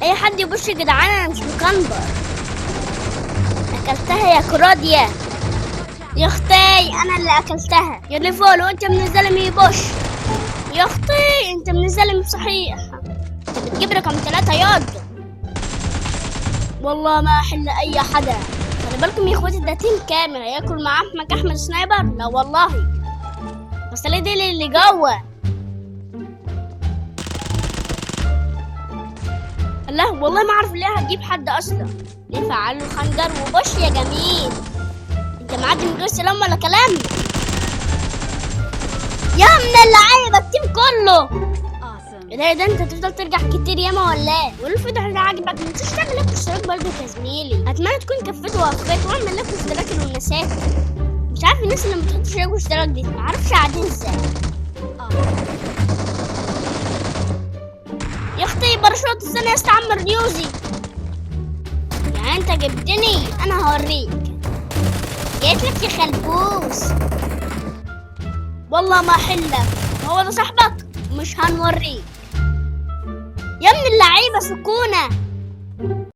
اي حد يبص يا جدعان، انا مش مكندر. اكلتها يا كراديا يا اختي، انا اللي اكلتها يا ليفول، وانت منزله مي بوش يا اختي، انت منزله مي صحيح. انت بتجيب رقم 3 ياض. والله ما احل اي حدا. خلي بالكم يا اخواتي، ده تيم كامل هياكل مع احمد سنايبر. لا والله، بس ليه دي اللي جوه. لا والله ما اعرف ليه هتجيب حد اصلا. ليه فعلوا خنجر وبوش يا جميل. انت معدي من غير سلام ولا كلام يا من اللعيبه التيم كله. ايه ده انت تفضل ترجع كتير ياما ولا ايه؟ والفيديو اللي عاجبك ما تنساش تعمل لك اشتراك برضه يا زميلي. اتمنى تكون كفيت ووفيت، واعمل لك اشتراك للنسات. مش عارف الناس اللي ما بتحطش اشتراك واشتراك دي ما اعرفش قاعدين ازاي. يا اختي باراشوت، استنى يا استعمر ديوزي. يعني انت جبتني، انا هوريك. جيت لك يا خلبوس. والله ما احلك، هو ده صاحبك؟ مش هنوريك يا ابن اللعيبه. سكونه